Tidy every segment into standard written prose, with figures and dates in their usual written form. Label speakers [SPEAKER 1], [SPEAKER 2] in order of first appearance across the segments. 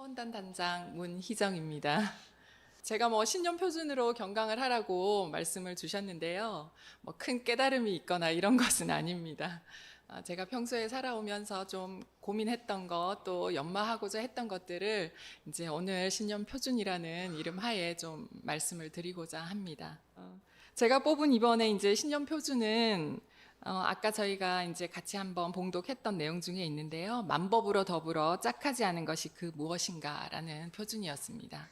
[SPEAKER 1] 사원단 단장 문희정입니다. 제가 신년 표준으로 경강을 하라고 말씀을 주셨는데요. 큰 깨달음이 있거나 이런 것은 아닙니다. 제가 평소에 살아오면서 좀 고민했던 것, 또 연마하고자 했던 것들을 이제 오늘 신년 표준이라는 이름 하에 좀 말씀을 드리고자 합니다. 제가 뽑은 이번에 이제 신년 표준은 아까 저희가 이제 같이 한번 봉독했던 내용 중에 있는데요. 만법으로 더불어 짝하지 않은 것이 그 무엇인가라는 표준이었습니다.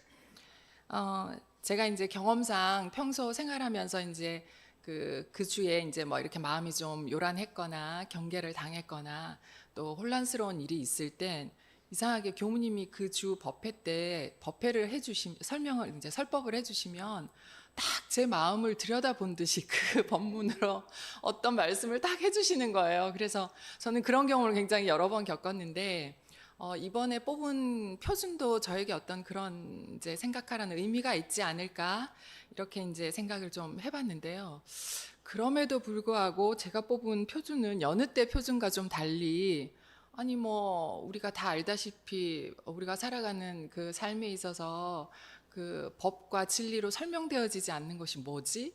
[SPEAKER 1] 제가 이제 경험상 평소 생활하면서 이제 그 주에 이제 이렇게 마음이 좀 요란했거나 경계를 당했거나 또 혼란스러운 일이 있을 땐 이상하게 교무님이 그 주 법회 때 법회를 설명을 이제 설법을 해주시면 딱 제 마음을 들여다본 듯이 그 법문으로 어떤 말씀을 딱 해주시는 거예요. 그래서 저는 그런 경우를 굉장히 여러 번 겪었는데, 이번에 뽑은 표준도 저에게 어떤 그런 이제 생각하라는 의미가 있지 않을까, 이렇게 이제 생각을 좀 해봤는데요. 그럼에도 불구하고 제가 뽑은 표준은 여느 때 표준과 좀 달리, 아니 우리가 다 알다시피 우리가 살아가는 그 삶에 있어서 그 법과 진리로 설명되어지지 않는 것이 뭐지?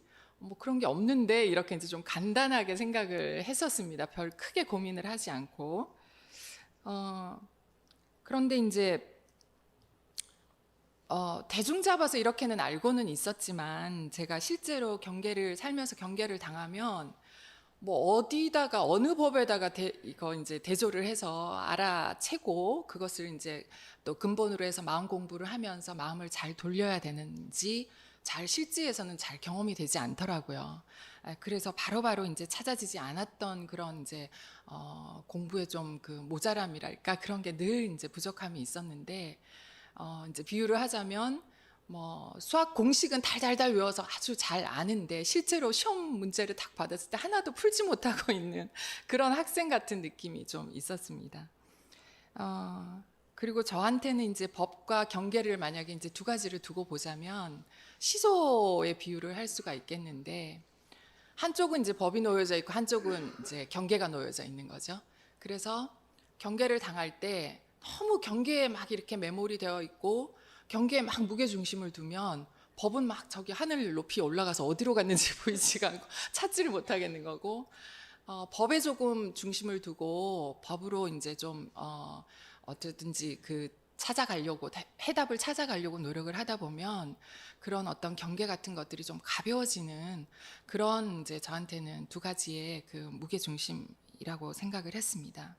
[SPEAKER 1] 그런 게 없는데, 이렇게 이제 좀 간단하게 생각을 했었습니다. 별 크게 고민을 하지 않고. 그런데 이제 대중 잡아서 이렇게는 알고는 있었지만, 제가 실제로 살면서 경계를 당하면 어디다가 어느 법에다가 이거 이제 대조를 해서 알아채고 그것을 이제 또 근본으로 해서 마음 공부를 하면서 마음을 잘 돌려야 되는지 잘 실제에서는 잘 경험이 되지 않더라고요. 그래서 바로바로 이제 찾아지지 않았던 그런 이제 공부의 좀 그 모자람이랄까, 그런 게 늘 이제 부족함이 있었는데, 이제 비유를 하자면 수학 공식은 달달달 외워서 아주 잘 아는데 실제로 시험 문제를 딱 받았을 때 하나도 풀지 못하고 있는 그런 학생 같은 느낌이 좀 있었습니다. 그리고 저한테는 이제 법과 경계를 만약에 이제 두 가지를 두고 보자면 시소의 비유를 할 수가 있겠는데, 한쪽은 이제 법이 놓여져 있고 한쪽은 이제 경계가 놓여져 있는 거죠. 그래서 경계를 당할 때 너무 경계에 막 이렇게 매몰이 되어 있고 경계에 막 무게 중심을 두면 법은 막 저기 하늘 높이 올라가서 어디로 갔는지 보이지가 않고 찾지를 못하겠는 거고, 법에 조금 중심을 두고 법으로 이제 좀 어떻든지 찾아가려고, 해답을 찾아가려고 노력을 하다 보면 그런 어떤 경계 같은 것들이 좀 가벼워지는 그런 이제 저한테는 두 가지의 그 무게 중심이라고 생각을 했습니다.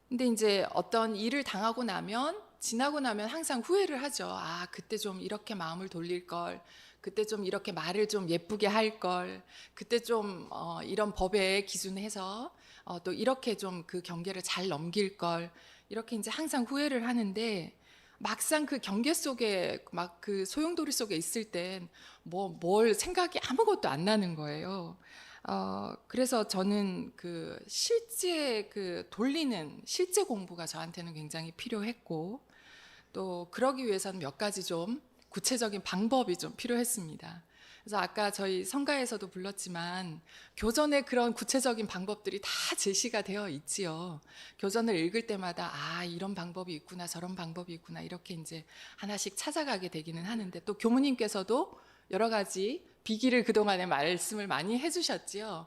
[SPEAKER 1] 근데 이제 어떤 일을 지나고 나면 항상 후회를 하죠. 그때 좀 이렇게 마음을 돌릴 걸, 그때 좀 이렇게 말을 좀 예쁘게 할 걸, 그때 좀, 이런 법에 기준해서, 또 이렇게 좀 그 경계를 잘 넘길 걸, 이렇게 이제 항상 후회를 하는데, 막상 그 경계 속에, 막 그 소용돌이 속에 있을 땐, 뭘 생각이 아무것도 안 나는 거예요. 그래서 저는 실제 돌리는 실제 공부가 저한테는 굉장히 필요했고, 또 그러기 위해서는 몇 가지 좀 구체적인 방법이 좀 필요했습니다. 그래서 아까 저희 성가에서도 불렀지만 교전의 그런 구체적인 방법들이 다 제시가 되어 있지요. 교전을 읽을 때마다 이런 방법이 있구나, 저런 방법이 있구나, 이렇게 이제 하나씩 찾아가게 되기는 하는데, 또 교무님께서도 여러 가지 비기를 그동안에 말씀을 많이 해주셨지요.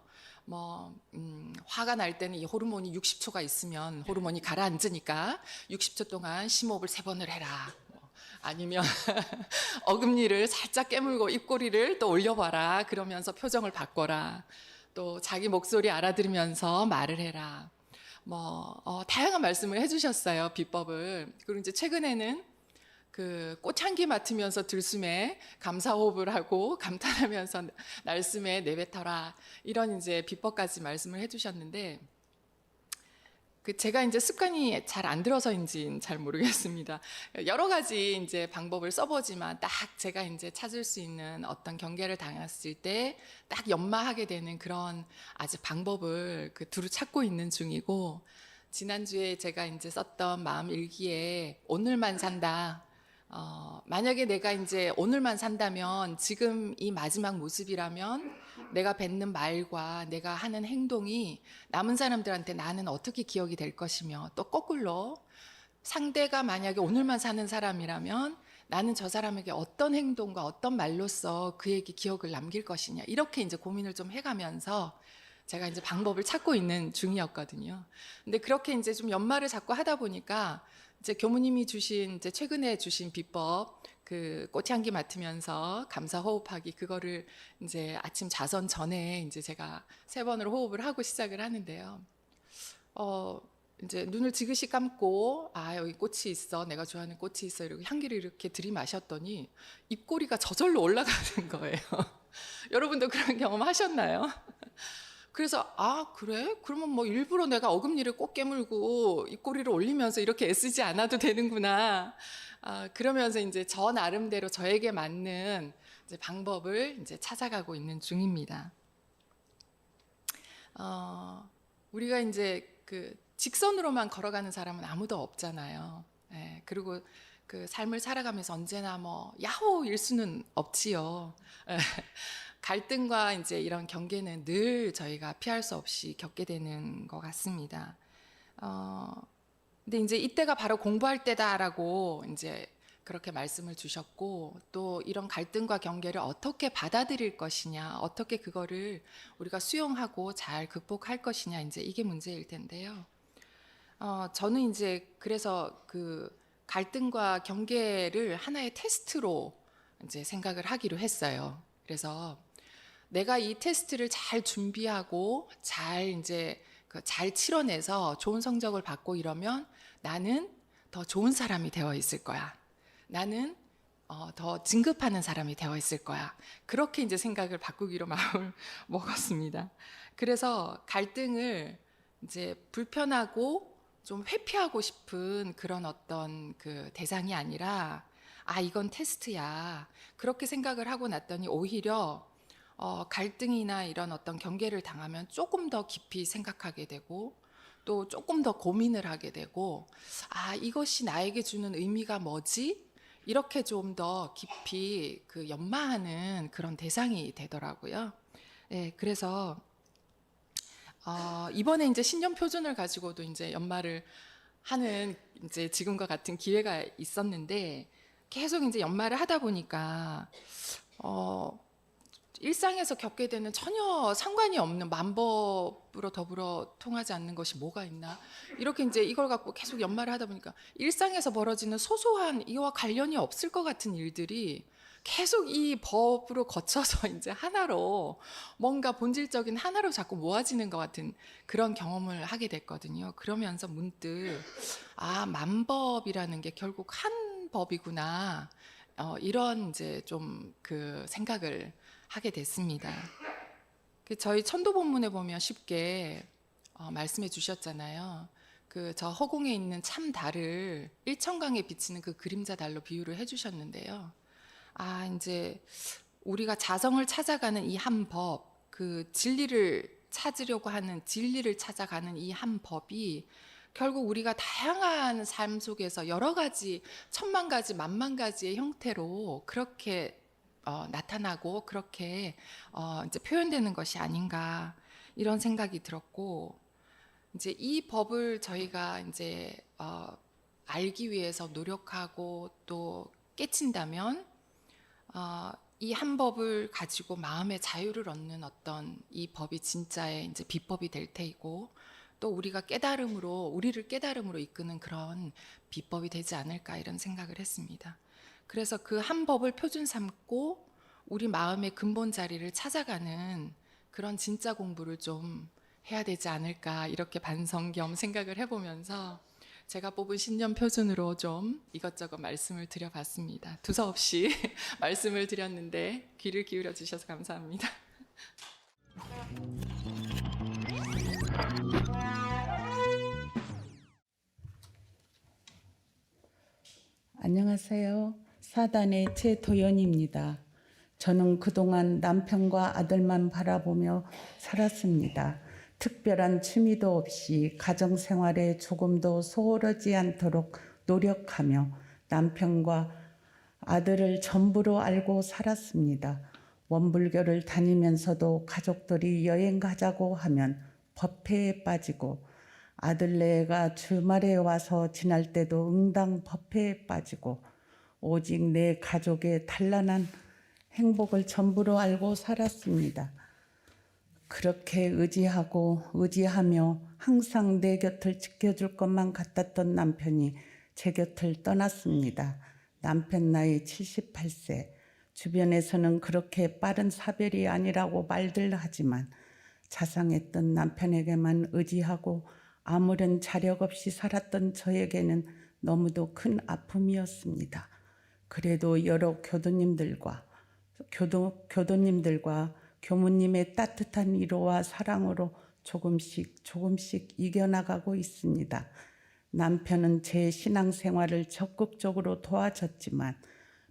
[SPEAKER 1] 화가 날 때는 이 호르몬이 60초가 있으면 호르몬이 가라앉으니까 60초 동안 심호흡을 3번을 해라. 아니면 어금니를 살짝 깨물고 입꼬리를 또 올려봐라. 그러면서 표정을 바꿔라. 또 자기 목소리 알아들으면서 말을 해라. 다양한 말씀을 해주셨어요. 비법을. 그리고 이제 최근에는 꽃향기 맡으면서 들숨에 감사호흡을 하고 감탄하면서 날숨에 내뱉어라. 이런 이제 비법까지 말씀을 해주셨는데, 제가 이제 습관이 잘 안 들어서인지는 잘 모르겠습니다. 여러 가지 이제 방법을 써보지만 딱 제가 이제 찾을 수 있는 어떤 경계를 당했을 때 딱 연마하게 되는 그런 아직 방법을 두루 찾고 있는 중이고, 지난주에 제가 이제 썼던 마음 일기에 오늘만 산다. 만약에 내가 이제 오늘만 산다면 지금 이 마지막 모습이라면 내가 뱉는 말과 내가 하는 행동이 남은 사람들한테 나는 어떻게 기억이 될 것이며, 또 거꾸로 상대가 만약에 오늘만 사는 사람이라면 나는 저 사람에게 어떤 행동과 어떤 말로써 그에게 기억을 남길 것이냐, 이렇게 이제 고민을 좀 해가면서 제가 이제 방법을 찾고 있는 중이었거든요. 근데 그렇게 이제 좀 연말을 자꾸 하다 보니까 이제 교무님이 주신, 이제 최근에 주신 비법, 그 꽃향기 맡으면서 감사 호흡하기, 그거를 이제 아침 자선 전에 이제 제가 3번으로 호흡을 하고 시작을 하는데요. 이제 눈을 지그시 감고, 아, 여기 꽃이 있어, 내가 좋아하는 꽃이 있어, 이렇게 향기를 이렇게 들이마셨더니 입꼬리가 저절로 올라가는 거예요. 여러분도 그런 경험 하셨나요? 그래서 아, 그래? 그러면 뭐 일부러 내가 어금니를 꼭 깨물고 입꼬리를 올리면서 이렇게 애쓰지 않아도 되는구나. 그러면서 이제 저 나름대로 저에게 맞는 이제 방법을 이제 찾아가고 있는 중입니다. 우리가 이제 그 직선으로만 걸어가는 사람은 아무도 없잖아요. 예, 그리고 그 삶을 살아가면서 언제나 뭐 야호일 수는 없지요. 예, 갈등과 이제 이런 경계는 늘 저희가 피할 수 없이 겪게 되는 것 같습니다. 근데 이제 이때가 바로 공부할 때다라고 이제 그렇게 말씀을 주셨고, 또 이런 갈등과 경계를 어떻게 받아들일 것이냐, 어떻게 그거를 우리가 수용하고 잘 극복할 것이냐, 이제 이게 문제일 텐데요. 저는 이제 그래서 그 갈등과 경계를 하나의 테스트로 이제 생각을 하기로 했어요. 그래서 내가 이 테스트를 잘 준비하고 잘 이제 잘 치러내서 좋은 성적을 받고 이러면 나는 더 좋은 사람이 되어 있을 거야. 나는 더 진급하는 사람이 되어 있을 거야. 그렇게 이제 생각을 바꾸기로 마음을 먹었습니다. 그래서 갈등을 이제 불편하고 좀 회피하고 싶은 그런 어떤 그 대상이 아니라, 아, 이건 테스트야, 그렇게 생각을 하고 났더니 오히려 갈등이나 이런 어떤 경계를 당하면 조금 더 깊이 생각하게 되고, 또 조금 더 고민을 하게 되고, 아, 이것이 나에게 주는 의미가 뭐지? 이렇게 좀 더 깊이 그 연마하는 그런 대상이 되더라고요. 네, 그래서 이번에 이제 신년 표준을 가지고도 이제 연말을 하는 이제 지금과 같은 기회가 있었는데, 계속 이제 연말을 하다 보니까 일상에서 겪게 되는 전혀 상관이 없는 만법으로 더불어 통하지 않는 것이 뭐가 있나, 이렇게 이제 이걸 갖고 계속 연말을 하다 보니까 일상에서 벌어지는 소소한 이와 관련이 없을 것 같은 일들이 계속 이 법으로 거쳐서 이제 하나로, 뭔가 본질적인 하나로 자꾸 모아지는 것 같은 그런 경험을 하게 됐거든요. 그러면서 문득, 아, 만법이라는 게 결국 한 법이구나, 이런 이제 좀 그 생각을 하게 됐습니다. 저희 천도 본문에 보면 쉽게 말씀해 주셨잖아요. 그 저 허공에 있는 참 달을 일천강에 비치는 그 그림자 달로 비유를 해주셨는데요. 아, 이제 우리가 자성을 찾아가는 이 한 법, 그 진리를 찾으려고 하는, 진리를 찾아가는 이 한 법이 결국 우리가 다양한 삶 속에서 여러 가지, 천만 가지, 만만 가지의 형태로 그렇게 나타나고 그렇게 이제 표현되는 것이 아닌가, 이런 생각이 들었고, 이제 이 법을 저희가 이제 알기 위해서 노력하고 또 깨친다면, 이 한 법을 가지고 마음의 자유를 얻는 어떤 이 법이 진짜의 이제 비법이 될 테이고, 또 우리가 깨달음으로, 우리를 깨달음으로 이끄는 그런 비법이 되지 않을까, 이런 생각을 했습니다. 그래서 그 한 법을 표준 삼고 우리 마음의 근본 자리를 찾아가는 그런 진짜 공부를 좀 해야 되지 않을까, 이렇게 반성 겸 생각을 해보면서 제가 뽑은 신년 표준으로 좀 이것저것 말씀을 드려봤습니다. 두서없이 말씀을 드렸는데 귀를 기울여 주셔서 감사합니다.
[SPEAKER 2] 안녕하세요. 사단의 최도연입니다. 저는 그동안 남편과 아들만 바라보며 살았습니다. 특별한 취미도 없이 가정생활에 조금도 소홀하지 않도록 노력하며 남편과 아들을 전부로 알고 살았습니다. 원불교를 다니면서도 가족들이 여행 가자고 하면 법회에 빠지고 아들네가 주말에 와서 지날 때도 응당 법회에 빠지고 오직 내 가족의 단란한 행복을 전부로 알고 살았습니다. 그렇게 의지하며 항상 내 곁을 지켜줄 것만 같았던 남편이 제 곁을 떠났습니다. 남편 나이 78세. 주변에서는 그렇게 빠른 사별이 아니라고 말들 하지만 자상했던 남편에게만 의지하고 아무런 자력 없이 살았던 저에게는 너무도 큰 아픔이었습니다. 그래도 여러 교도님들과 교무님의 따뜻한 위로와 사랑으로 조금씩 이겨나가고 있습니다. 남편은 제 신앙생활을 적극적으로 도와줬지만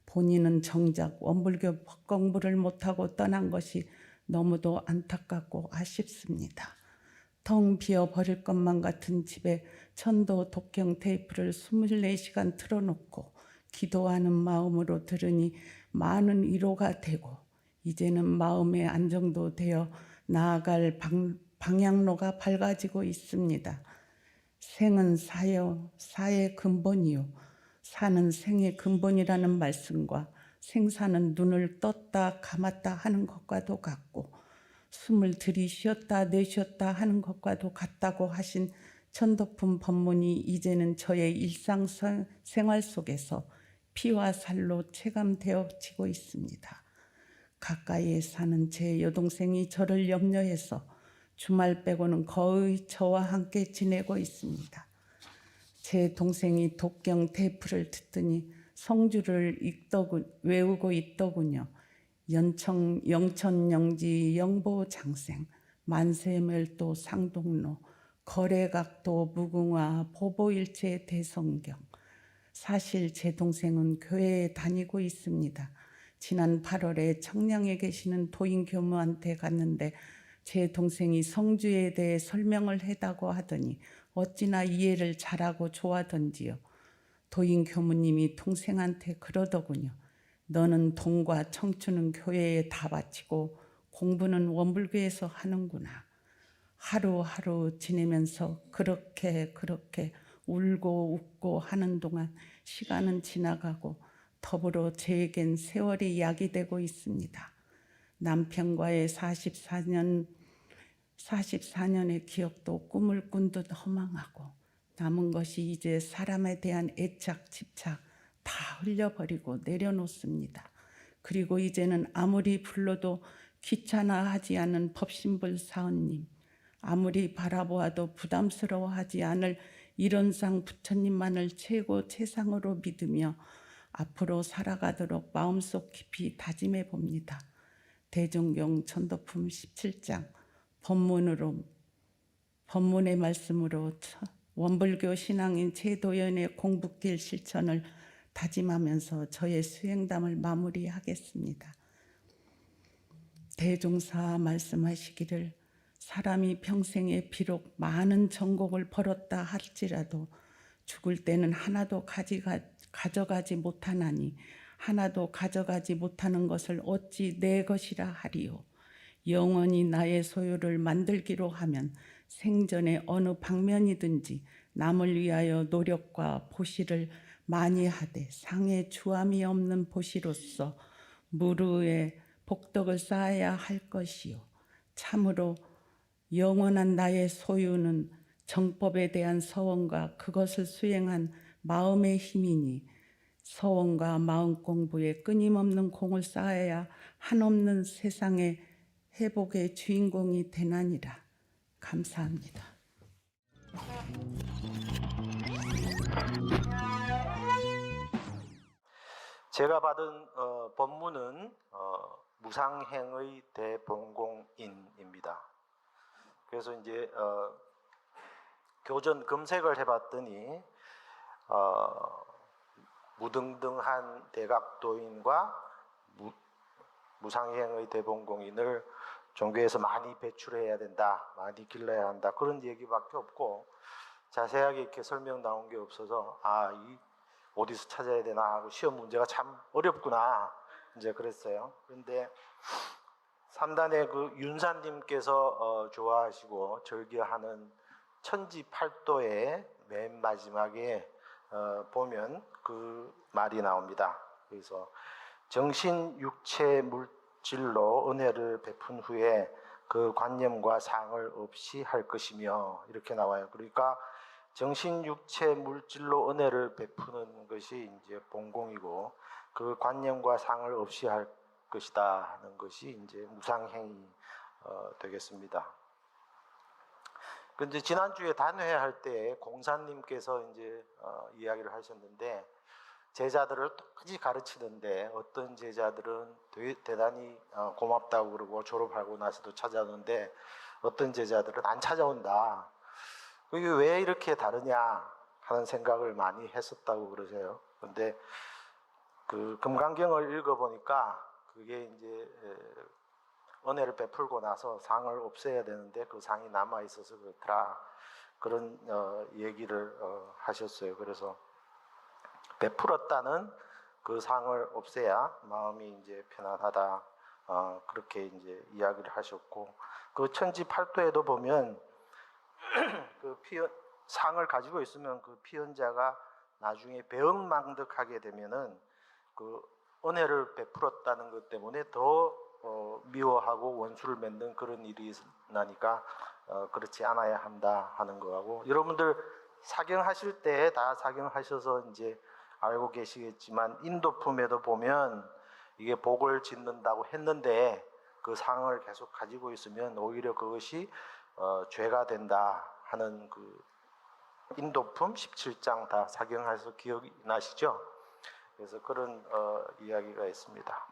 [SPEAKER 2] 본인은 정작 원불교 법공부를 못하고 떠난 것이 너무도 안타깝고 아쉽습니다. 텅 비어버릴 것만 같은 집에 천도 독경 테이프를 24시간 틀어놓고 기도하는 마음으로 들으니 많은 위로가 되고 이제는 마음의 안정도 되어 나아갈 방향로가 밝아지고 있습니다. 생은 사의 근본이요. 사는 생의 근본이라는 말씀과 생사는 눈을 떴다 감았다 하는 것과도 같고 숨을 들이쉬었다 내쉬었다 하는 것과도 같다고 하신 천도품 법문이 이제는 저의 일상생활 속에서 피와 살로 체감되어지고 있습니다. 가까이에 사는 제 여동생이 저를 염려해서 주말 빼고는 거의 저와 함께 지내고 있습니다. 제 동생이 독경 테이프를 듣더니 성주를 외우고 있더군요. 영천영지 영보장생 만세멸도 상동로 거래각도 무궁화 보보일체 대성경. 사실 제 동생은 교회에 다니고 있습니다. 지난 8월에 청량에 계시는 도인교무한테 갔는데 제 동생이 성주에 대해 설명을 해다고 하더니 어찌나 이해를 잘하고 좋아하던지요. 도인교무님이 동생한테 그러더군요. 너는 돈과 청춘은 교회에 다 바치고 공부는 원불교에서 하는구나. 하루하루 지내면서 그렇게 울고 웃고 하는 동안 시간은 지나가고 더불어 제겐 세월이 약이 되고 있습니다. 남편과의 44년의 기억도 꿈을 꾼 듯 허망하고 남은 것이 이제 사람에 대한 애착, 집착 다 흘려버리고 내려놓습니다. 그리고 이제는 아무리 불러도 귀찮아하지 않은 법신불 사원님, 아무리 바라보아도 부담스러워하지 않을 일원상 부처님만을 최고 최상으로 믿으며 앞으로 살아가도록 마음속 깊이 다짐해 봅니다. 대종경 천도품 17장 법문의 말씀으로 원불교 신앙인 최도연의 공부길 실천을 다짐하면서 저의 수행담을 마무리하겠습니다. 대종사 말씀하시기를 사람이 평생에 비록 많은 전곡을 벌었다 할지라도 죽을 때는 하나도 가져가지 못하나니 하나도 가져가지 못하는 것을 어찌 내 것이라 하리요. 영원히 나의 소유를 만들기로 하면 생전에 어느 방면이든지 남을 위하여 노력과 보시를 많이 하되 상에 주함이 없는 보시로서 무르에 복덕을 쌓아야 할 것이요. 참으로 영원한 나의 소유는 정법에 대한 서원과 그것을 수행한 마음의 힘이니 서원과 마음 공부에 끊임없는 공을 쌓아야 한없는 세상의 회복의 주인공이 되나니라. 감사합니다.
[SPEAKER 3] 제가 받은 법문은 무상행의 대본공인입니다. 그래서 이제 교전 검색을 해봤더니 무등등한 대각도인과 무상행의 대본공인을 종교에서 많이 배출해야 된다, 많이 길러야 한다, 그런 얘기밖에 없고 자세하게 이렇게 설명 나온 게 없어서 이 어디서 찾아야 되나 하고 시험 문제가 참 어렵구나 이제 그랬어요. 그런데 3단의 그 윤사님께서 좋아하시고 즐겨하는 천지팔도의 맨 마지막에 보면 그 말이 나옵니다. 그래서 정신, 육체, 물질로 은혜를 베푼 후에 그 관념과 상을 없이 할 것이며 이렇게 나와요. 그러니까 정신, 육체, 물질로 은혜를 베푸는 것이 이제 본공이고 그 관념과 상을 없이 할 것이다 하는 것이 이제 무상행위 되겠습니다. 근데 지난주에 단회할 때 공사님께서 이제 이야기를 하셨는데 제자들을 똑같이 가르치는데 어떤 제자들은 대단히 고맙다고 그러고 졸업하고 나서도 찾아오는데 어떤 제자들은 안 찾아온다. 그게 왜 이렇게 다르냐 하는 생각을 많이 했었다고 그러세요. 근데 그 금강경을 읽어보니까 그게 이제 은혜를 베풀고 나서 상을 없애야 되는데 그 상이 남아 있어서 그렇더라. 그런 얘기를 하셨어요. 그래서 베풀었다는 그 상을 없애야 마음이 이제 편안하다. 그렇게 이제 이야기를 하셨고 그 천지팔도에도 보면 그 상을 가지고 있으면 그 피언자가 나중에 배은망덕하게 되면은 그 은혜를 베풀었다는 것 때문에 더 미워하고 원수를 맺는 그런 일이 나니까 그렇지 않아야 한다 하는 거하고 여러분들 사경하실 때 다 사경하셔서 이제 알고 계시겠지만 인도품에도 보면 이게 복을 짓는다고 했는데 그 상을 계속 가지고 있으면 오히려 그것이 죄가 된다 하는 그 인도품 17장 다 사경해서 기억이 나시죠? 그래서 그런 이야기가 있습니다.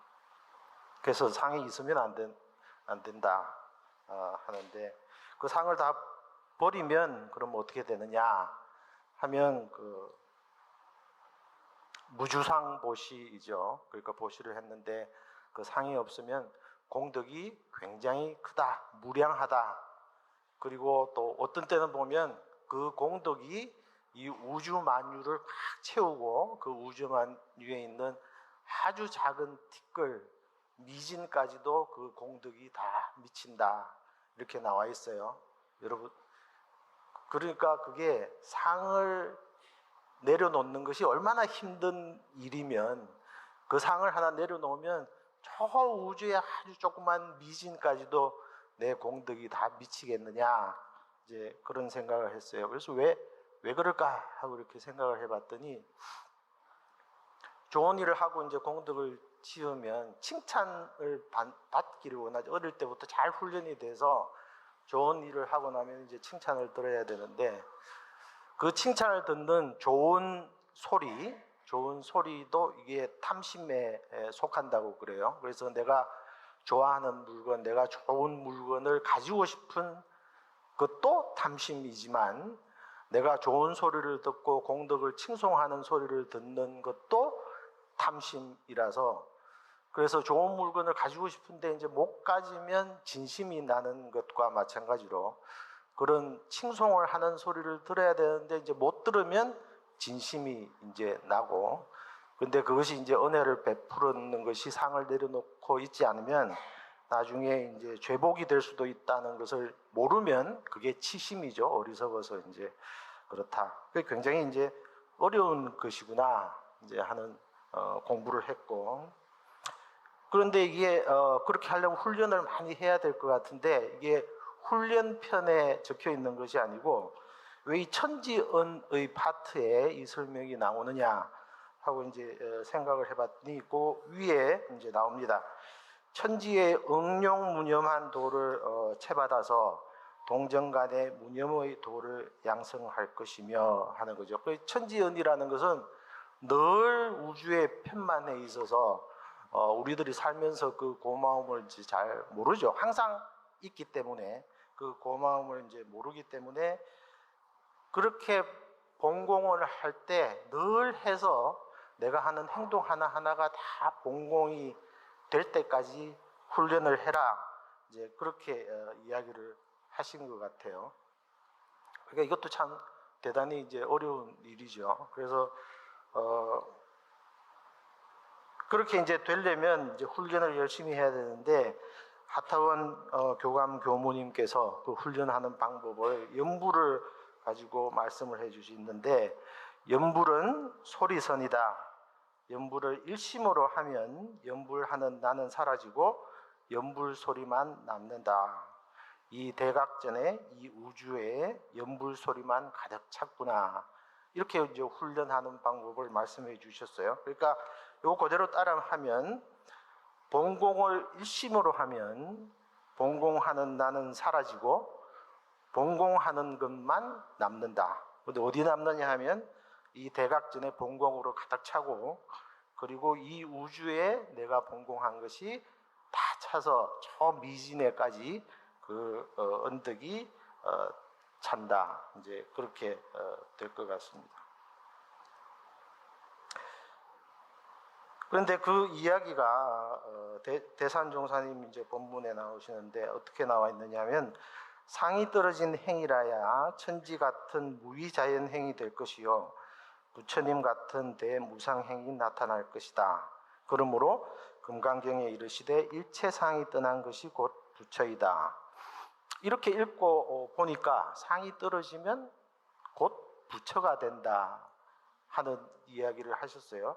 [SPEAKER 3] 그래서 상이 있으면 안 된다 하는데 그 상을 다 버리면 그럼 어떻게 되느냐 하면 그 무주상 보시이죠. 그러니까 보시를 했는데 그 상이 없으면 공덕이 굉장히 크다, 무량하다. 그리고 또 어떤 때는 보면 그 공덕이 이 우주 만유를 꽉 채우고 그 우주 만유에 있는 아주 작은 티끌, 미진까지도 그 공덕이 다 미친다. 이렇게 나와 있어요. 여러분, 그러니까 그게 상을 내려놓는 것이 얼마나 힘든 일이면 그 상을 하나 내려놓으면 저 우주의 아주 조그만 미진까지도 내 공덕이 다 미치겠느냐 이제 그런 생각을 했어요. 그래서 왜 그럴까 하고 이렇게 생각을 해봤더니 좋은 일을 하고 이제 공덕을 지으면 칭찬을 받기를 원하죠. 어릴 때부터 잘 훈련이 돼서 좋은 일을 하고 나면 이제 칭찬을 들어야 되는데 그 칭찬을 듣는 좋은 소리도 이게 탐심에 속한다고 그래요. 그래서 내가 좋아하는 물건, 내가 좋은 물건을 가지고 싶은 것도 탐심이지만 내가 좋은 소리를 듣고 공덕을 칭송하는 소리를 듣는 것도 탐심이라서 그래서 좋은 물건을 가지고 싶은데 이제 못 가지면 진심이 나는 것과 마찬가지로 그런 칭송을 하는 소리를 들어야 되는데 이제 못 들으면 진심이 이제 나고 근데 그것이 이제 은혜를 베푸는 것이 상을 내려놓고 있지 않으면 나중에 이제 죄복이 될 수도 있다는 것을 모르면 그게 치심이죠. 어리석어서 이제 그렇다. 그게 굉장히 이제 어려운 것이구나 이제 하는 공부를 했고 그런데 이게 그렇게 하려면 훈련을 많이 해야 될 것 같은데 이게 훈련편에 적혀 있는 것이 아니고 왜 이 천지은의 파트에 이 설명이 나오느냐 하고 이제 생각을 해봤더니 그 위에 이제 나옵니다. 천지의 응용무념한 도를 채받아서 동정간의 무념의 도를 양성할 것이며 하는 거죠. 그 천지은이라는 것은 늘 우주의 편만에 있어서 우리들이 살면서 그 고마움을 이제 잘 모르죠. 항상 있기 때문에 그 고마움을 이제 모르기 때문에 그렇게 본공을 할 때 늘 해서 내가 하는 행동 하나하나가 다 본공이 될 때까지 훈련을 해라. 이제 그렇게 이야기를 하신 것 같아요. 그러니까 이것도 참 대단히 이제 어려운 일이죠. 그래서 그렇게 이제 되려면 이제 훈련을 열심히 해야 되는데 하타원 교감 교무님께서 그 훈련하는 방법을 연불을 가지고 말씀을 해주시는데 연불은 소리선이다. 연불을 일심으로 하면 연불하는 나는 사라지고 연불 소리만 남는다. 이 대각전에 이 우주에 연불 소리만 가득 찼구나. 이렇게 이제 훈련하는 방법을 말씀해 주셨어요. 그러니까 이거 그대로 따라하면 본공을 일심으로 하면 본공하는 나는 사라지고 본공하는 것만 남는다. 근데 어디 남느냐 하면 이 대각전에 본공으로 가득 차고 그리고 이 우주에 내가 본공한 것이 다 차서 저 미진에까지 그 언덕이 찬다. 이제 그렇게 될 것 같습니다. 그런데 그 이야기가 대산종사님 이제 본문에 나오시는데 어떻게 나와 있느냐면 상이 떨어진 행이라야 천지 같은 무위자연 행이 될 것이요 부처님 같은 대무상행이 나타날 것이다. 그러므로 금강경에 이르시되 일체상이 떠난 것이 곧 부처이다. 이렇게 읽고 보니까 상이 떨어지면 곧 부처가 된다 하는 이야기를 하셨어요.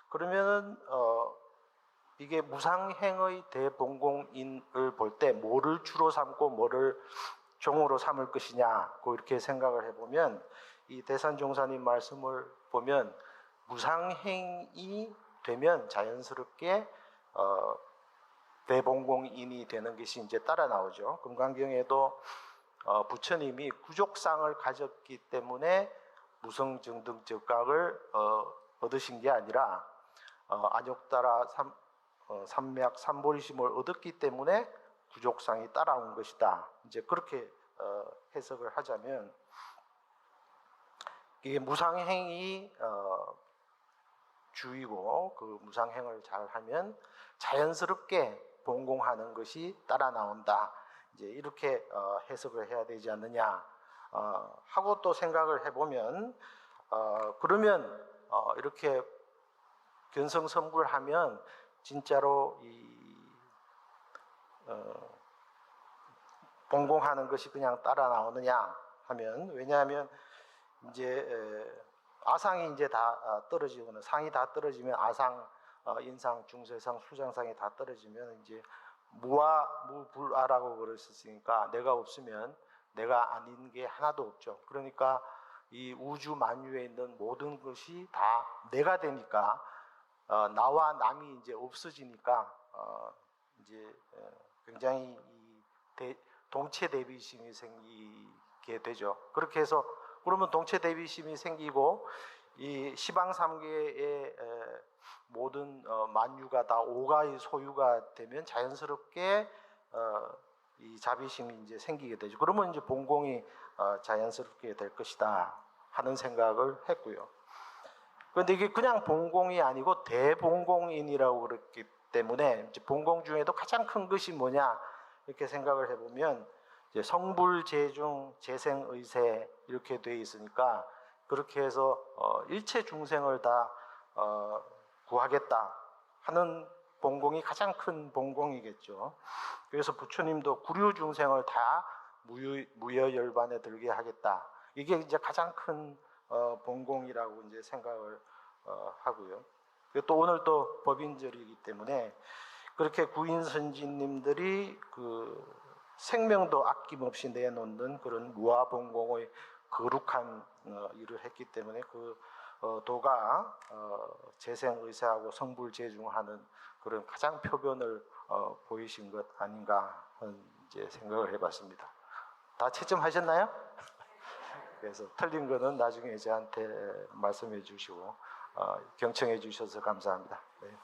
[SPEAKER 3] 그러면은 이게 무상행의 대본공인을 볼 때 뭐를 주로 삼고 뭐를 종으로 삼을 것이냐 이렇게 생각을 해보면 이 대산종사님 말씀을 보면 무상행이 되면 자연스럽게 대본공인이 되는 것이 이제 따라 나오죠. 금강경에도 부처님이 구족상을 가졌기 때문에 무성정등적각을 얻으신 게 아니라 안욕따라 삼맥 삼보리심을 얻었기 때문에 구족상이 따라온 것이다. 이제 그렇게 해석을 하자면 이게 무상행이 주이고 그 무상행을 잘하면 자연스럽게 본공하는 것이 따라 나온다. 이제 이렇게 해석을 해야 되지 않느냐 하고 또 생각을 해보면 그러면 이렇게 견성선불하면 진짜로 이 본공하는 것이 그냥 따라 나오느냐 하면 왜냐하면 이제 아상이 이제 다 떨어지거나 상이 다 떨어지면 아상, 인상, 중세상, 수장상이 다 떨어지면 이제 무아, 무불아라고 그랬었으니까 내가 없으면 내가 아닌 게 하나도 없죠. 그러니까 이 우주 만유에 있는 모든 것이 다 내가 되니까 나와 남이 이제 없어지니까 이제 굉장히 동체 대비심이 생기게 되죠. 그렇게 해서 그러면 동체 대비심이 생기고 이 시방삼계의 모든 만유가 다 오가의 소유가 되면 자연스럽게 이 자비심이 이제 생기게 되죠. 그러면 이제 본공이 자연스럽게 될 것이다 하는 생각을 했고요. 그런데 이게 그냥 본공이 아니고 대본공인이라고 그랬기 때문에 이제 본공 중에도 가장 큰 것이 뭐냐 이렇게 생각을 해보면 이제 성불재중 재생의세 이렇게 돼 있으니까 그렇게 해서 일체 중생을 다 구하겠다 하는 본공이 가장 큰 본공이겠죠. 그래서 부처님도 구류 중생을 다 무여열반에 들게 하겠다. 이게 이제 가장 큰 본공이라고 이제 생각을 하고요. 또 오늘 또 법인절이기 때문에 그렇게 구인선지님들이 그 생명도 아낌없이 내놓는 그런 무아본공의 거룩한 일을 했기 때문에 그 도가 재생의사하고 성불재중하는 그런 가장 표변을 보이신 것 아닌가 하는 이제 생각을 해봤습니다. 다 채점하셨나요? 그래서 틀린 거는 나중에 저한테 말씀해 주시고 경청해 주셔서 감사합니다. 네.